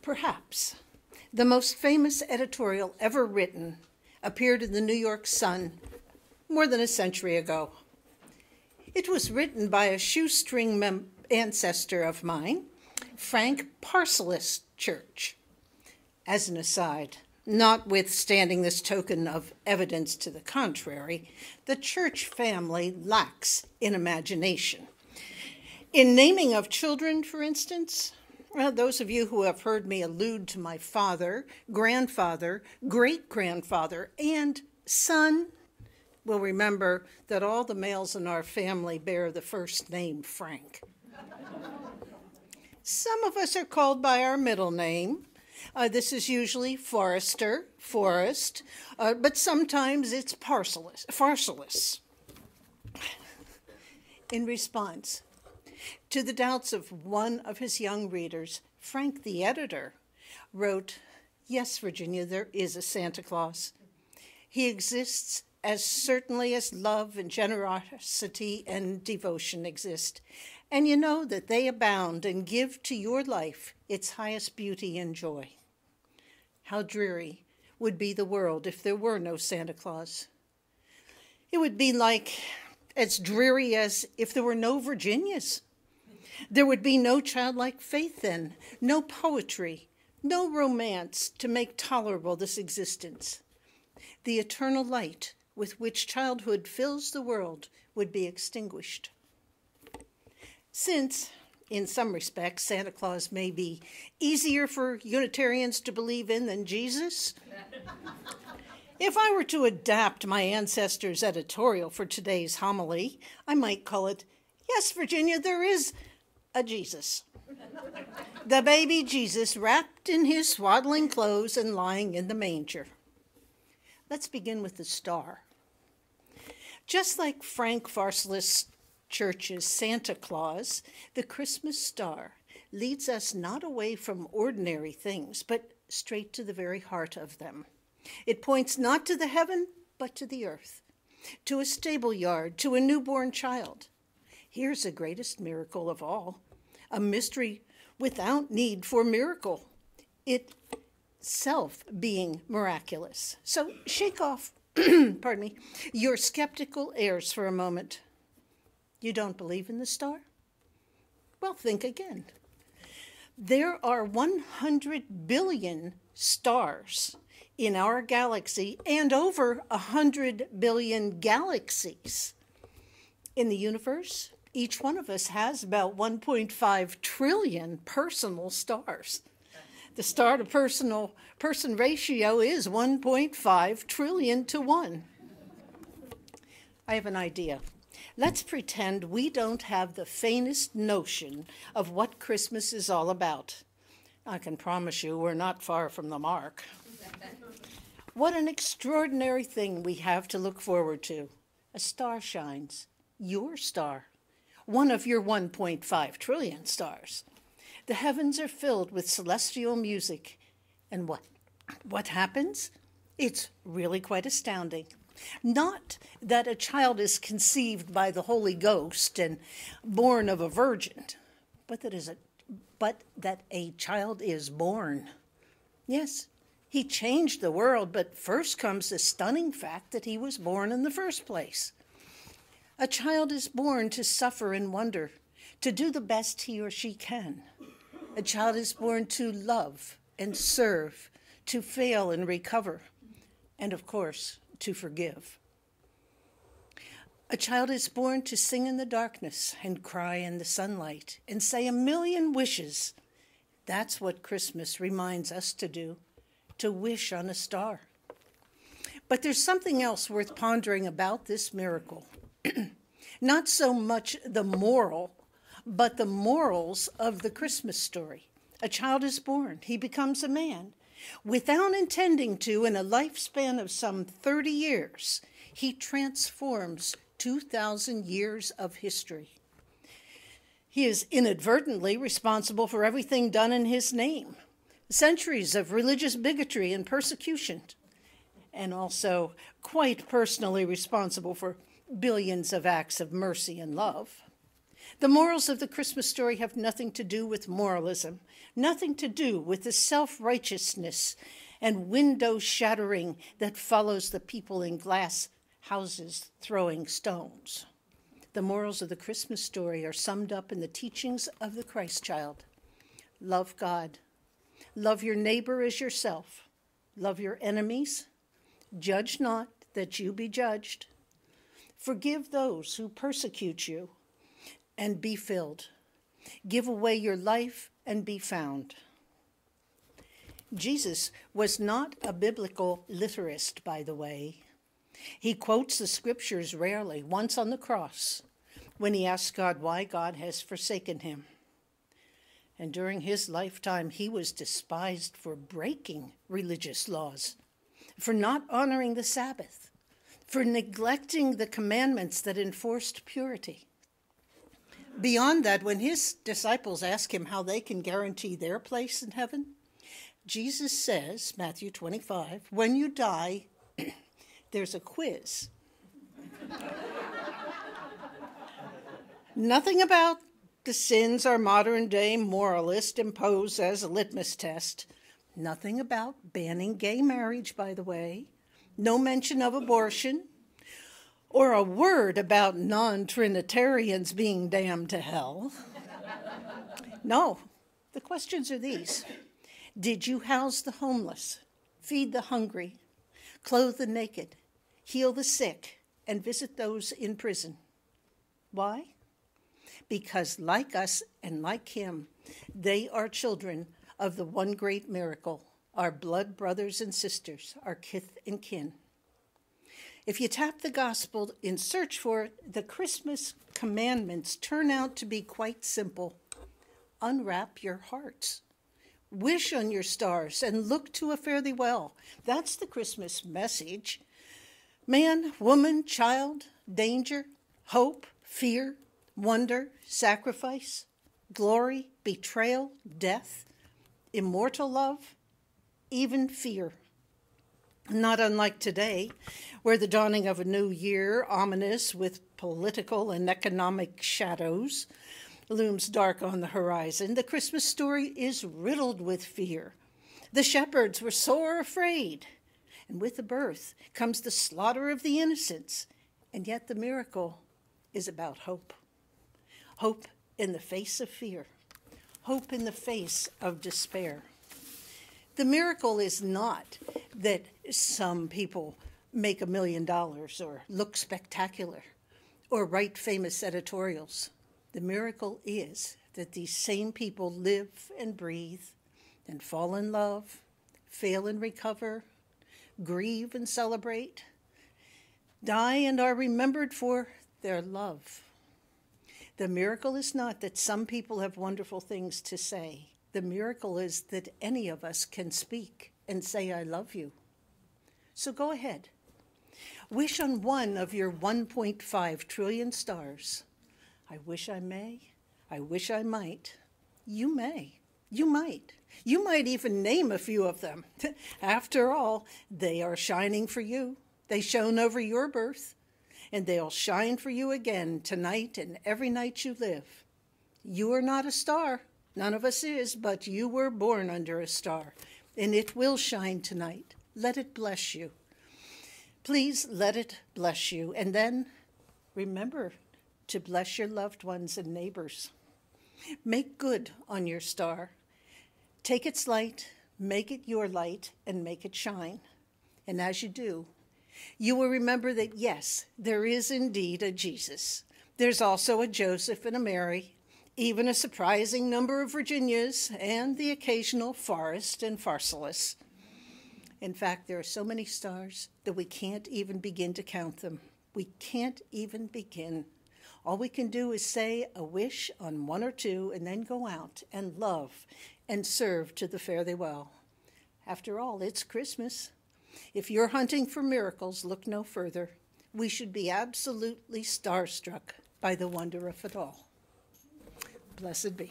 Perhaps the most famous editorial ever written appeared in the New York Sun more than a century ago. It was written by a shoestring ancestor of mine, Frank Parcelus Church. As an aside, notwithstanding this token of evidence to the contrary, the Church family lacks in imagination. In naming of children, for instance, those of you who have heard me allude to my father, grandfather, great-grandfather, and son will remember that all the males in our family bear the first name Frank. Some of us are called by our middle name. This is usually Forrester, Forrest, but sometimes it's Farcelus. In response to the doubts of one of his young readers, Frank, the editor, wrote, "Yes, Virginia, there is a Santa Claus. He exists as certainly as love and generosity and devotion exist. And you know that they abound and give to your life its highest beauty and joy. How dreary would be the world if there were no Santa Claus. It would be like as dreary as if there were no Virginias. There would be no childlike faith then, no poetry, no romance to make tolerable this existence. The eternal light with which childhood fills the world would be extinguished." Since, in some respects, Santa Claus may be easier for Unitarians to believe in than Jesus, if I were to adapt my ancestors' editorial for today's homily, I might call it, "Yes, Virginia, there is a Jesus. The baby Jesus wrapped in his swaddling clothes and lying in the manger." Let's begin with the star. Just like Frank Farcelus Church's Santa Claus, the Christmas star leads us not away from ordinary things, but straight to the very heart of them. It points not to the heaven, but to the earth, to a stable yard, to a newborn child. Here's the greatest miracle of all, a mystery without need for miracle, itself being miraculous. So shake off, pardon me, your skeptical airs for a moment. You don't believe in the star? Well, think again. There are 100 billion stars in our galaxy and over 100 billion galaxies. In the universe, each one of us has about 1.5 trillion personal stars. The star to person ratio is 1.5 trillion to 1. I have an idea. Let's pretend we don't have the faintest notion of what Christmas is all about. I can promise you we're not far from the mark. What an extraordinary thing we have to look forward to. A star shines, your star, one of your 1.5 trillion stars. The heavens are filled with celestial music. And what happens? It's really quite astounding. Not that a child is conceived by the Holy Ghost and born of a virgin, but that a child is born. Yes, he changed the world, but first comes the stunning fact that he was born in the first place. A child is born to suffer and wonder, to do the best he or she can. A child is born to love and serve, to fail and recover, and of course, to forgive. A child is born to sing in the darkness and cry in the sunlight and say a million wishes. That's what Christmas reminds us to do, to wish on a star. But there's something else worth pondering about this miracle. Not so much the moral, but the morals of the Christmas story. A child is born. He becomes a man. Without intending to, in a lifespan of some 30 years, he transforms 2,000 years of history. He is inadvertently responsible for everything done in his name, centuries of religious bigotry and persecution, and also quite personally responsible for billions of acts of mercy and love. The morals of the Christmas story have nothing to do with moralism, nothing to do with the self-righteousness and window shattering that follows the people in glass houses throwing stones. The morals of the Christmas story are summed up in the teachings of the Christ child. Love God. Love your neighbor as yourself. Love your enemies. Judge not, that you be judged. Forgive those who persecute you, and be filled. Give away your life and be found. Jesus was not a biblical literist, by the way. He quotes the scriptures rarely, once on the cross, when he asked God why God has forsaken him. And during his lifetime, he was despised for breaking religious laws, for not honoring the Sabbath, for neglecting the commandments that enforced purity. Beyond that, when his disciples ask him how they can guarantee their place in heaven, Jesus says, Matthew 25, when you die, there's a quiz. Nothing about the sins our modern-day moralists impose as a litmus test. Nothing about banning gay marriage, by the way. No mention of abortion, or a word about non-Trinitarians being damned to hell. No, the questions are these. Did you house the homeless, feed the hungry, clothe the naked, heal the sick, and visit those in prison? Why? Because like us and like him, they are children of the one great miracle, our blood brothers and sisters, our kith and kin. If you tap the gospel in search for it, the Christmas commandments turn out to be quite simple. Unwrap your hearts. Wish on your stars and look to a fare thee well. That's the Christmas message. Man, woman, child, danger, hope, fear, wonder, sacrifice, glory, betrayal, death, immortal love, even fear. Not unlike today, where the dawning of a new year, ominous with political and economic shadows, looms dark on the horizon, the Christmas story is riddled with fear. The shepherds were sore afraid, and with the birth comes the slaughter of the innocents, and yet the miracle is about hope. Hope in the face of fear. Hope in the face of despair. The miracle is not that some people make $1 million or look spectacular or write famous editorials. The miracle is that these same people live and breathe and fall in love, fail and recover, grieve and celebrate, die and are remembered for their love. The miracle is not that some people have wonderful things to say. The miracle is that any of us can speak and say, I love you. So go ahead. Wish on one of your 1.5 trillion stars. I wish I may. I wish I might. You may. You might. You might even name a few of them. After all, they are shining for you. They shone over your birth, and they'll shine for you again tonight and every night you live. You are not a star. None of us is, but you were born under a star, and it will shine tonight. Let it bless you. Please let it bless you, and then remember to bless your loved ones and neighbors. Make good on your star. Take its light, make it your light, and make it shine. And as you do, you will remember that, yes, there is indeed a Jesus. There's also a Joseph and a Mary, even a surprising number of Virginias, and the occasional Forrest and Pharsalus. In fact, there are so many stars that we can't even begin to count them. We can't even begin. All we can do is say a wish on one or two and then go out and love and serve to the fare thee well. After all, it's Christmas. If you're hunting for miracles, look no further. We should be absolutely starstruck by the wonder of it all. Blessed be.